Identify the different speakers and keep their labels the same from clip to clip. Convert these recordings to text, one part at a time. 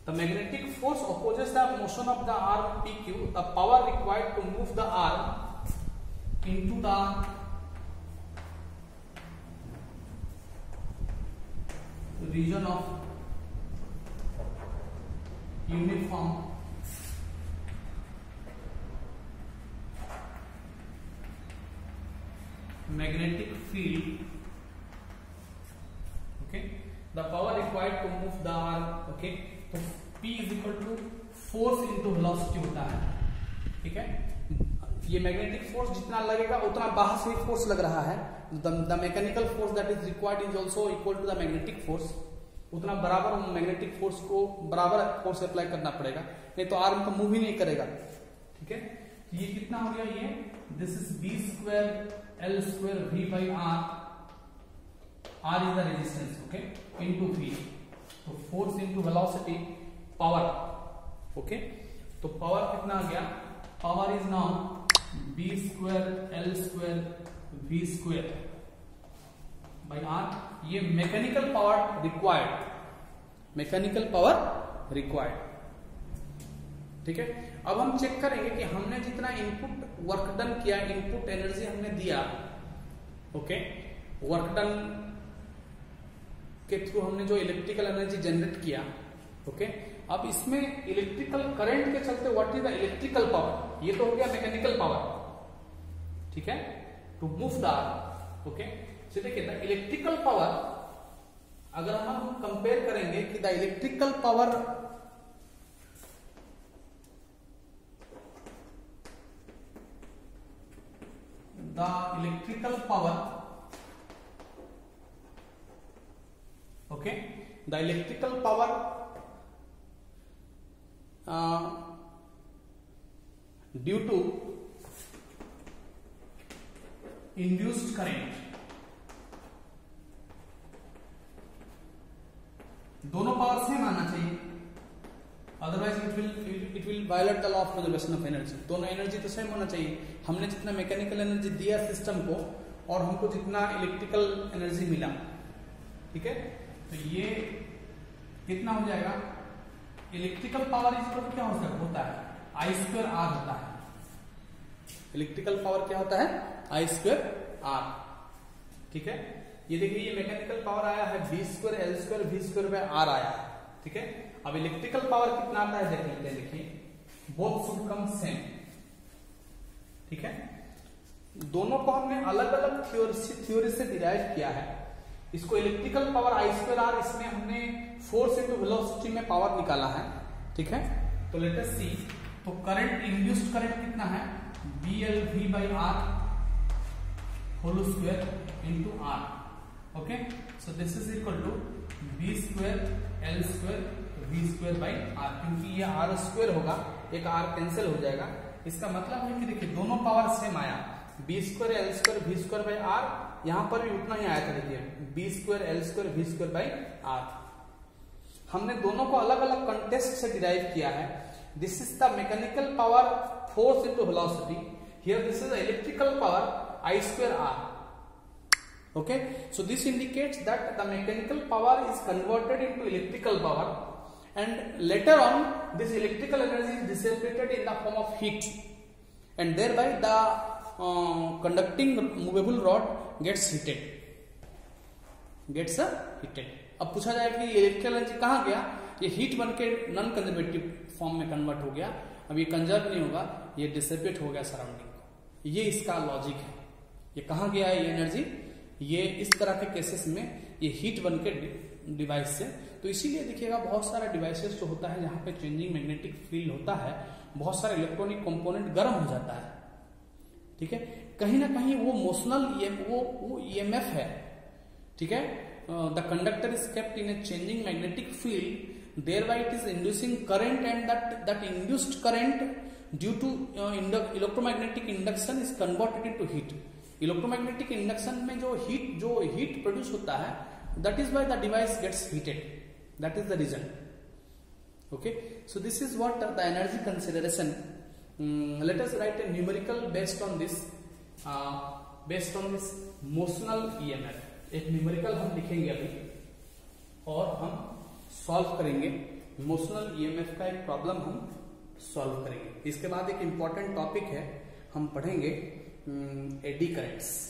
Speaker 1: The magnetic force opposes the motion of the arm PQ. The power required to move the arm into the region of uniform magnetic field. Okay, the power required to move the arm. Okay, तो P is equal to force into velocity होता है. ठीक है, ये magnetic force जितना लगेगा उतना बाहर से फोर्स लग रहा है. The mechanical force that is required is also equal to the magnetic force. उतना बराबर मैग्नेटिक फोर्स को बराबर फोर्स अप्लाई करना पड़ेगा, नहीं तो आर्म तो मूव ही नहीं करेगा. ठीक है, ये कितना हो गया, ये this is B square L square V by R. R is the resistance. Okay, into V. तो force into velocity power. Okay, तो पावर कितना आ गया, power is now B square L square we square by R. ये mechanical power required, mechanical power required. ठीक है, अब हम चेक करेंगे कि हमने जितना इनपुट वर्क डन किया, इनपुट एनर्जी हमने दिया. ओके, वर्क डन के थ्रू हमने जो इलेक्ट्रिकल एनर्जी जनरेट किया. ओके, अब इसमें इलेक्ट्रिकल करंट के चलते what is the electrical power. ये तो हो गया मैकेनिकल पावर. ठीक है, to move the arm. Okay, तो देखिए द इलेक्ट्रिकल पावर, अगर हम कंपेयर करेंगे कि the electrical power okay, the electrical power due to induced current, दोनों पावर सेम आना चाहिए, otherwise it will violate the law of conservation of energy. दोनों एनर्जी तो सेम होना चाहिए. हमने जितना मैकेनिकल एनर्जी दिया सिस्टम को और हमको जितना इलेक्ट्रिकल एनर्जी मिला. ठीक है, तो ये कितना हो जाएगा, इलेक्ट्रिकल पावर इक्वल क्या होता है, आई स्क्वायर आर होता है. इलेक्ट्रिकल पावर क्या होता है, आई स्क्वायर आर. ठीक है, ये देखिए ये मैकेनिकल पावर आया है b square L square we square by r आया है. ठीक है, अब इलेक्ट्रिकल पावर कितना आता है देख लेते हैं. देखिए बोथ शुड कम सेम. ठीक है, दोनों को हमने अलग अलग थ्योरी से डिराइव किया है. इसको electrical power I square r, इसमें हमने फोर्स इनटू वेलोसिटी में पावर निकाला है. ठीक है, तो लेट अस सी. तो करंट, इंड्यूस्ड करंट कितना है, b l v by r whole square into r. Okay, so this is equal to b square L square we square by r. क्योंकि ये आर स्क्वायर होगा, एक आर कैंसिल हो जाएगा. इसका मतलब है कि देखिए दोनों पावर सेम आया, b square L square we square by r. यहां पर भी उतना ही आया था. देखिए b square L square we square by r. हमने दोनों को अलग अलग कंटेस्ट से डिराइव किया है. This is the mechanical power force into velocity. Here this is the electrical power I square r. Okay, so this indicates that the mechanical power is converted into electrical power, and later on this electrical energy is dissipated in the form of heat, and thereby the conducting movable rod gets heated. अब पूछा जाए कि electrical energy कहाँ गया, ये heat बन के non conservative form में कन्वर्ट हो गया. अब ये कंजर्व नहीं होगा, ये डिसिपेट हो गया सराउंडिंग को. ये इसका लॉजिक है. ये कहाँ गया है ये एनर्जी, ये इस तरह के केसेस में ये हीट बन के डिवाइस से. तो इसीलिए देखिएगा बहुत सारा डिवाइसेस जो होता है जहां पे चेंजिंग मैग्नेटिक फील्ड होता है, बहुत सारे इलेक्ट्रॉनिक कंपोनेंट गर्म हो जाता है. ठीक है, कहीं ना कहीं वो मोशनल वो ईएमएफ है. ठीक है, the conductor is kept in a changing magnetic field, thereby it is inducing current, and that induced current due to electromagnetic induction is converted into heat. Electromagnetic induction में जो हीट प्रोड्यूस होता है, that is why the device gets heated. That is the reason. Okay, so this is what the energy consideration. Let us write a numerical based on this motional EMF. एक numerical हम लिखेंगे अभी और हम solve करेंगे emotional EMF का एक problem हम सॉल्व करेंगे। इसके बाद एक इंपॉर्टेंट टॉपिक है, हम पढ़ेंगे eddy currents.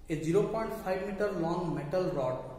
Speaker 1: A 0.5 meter long metal rod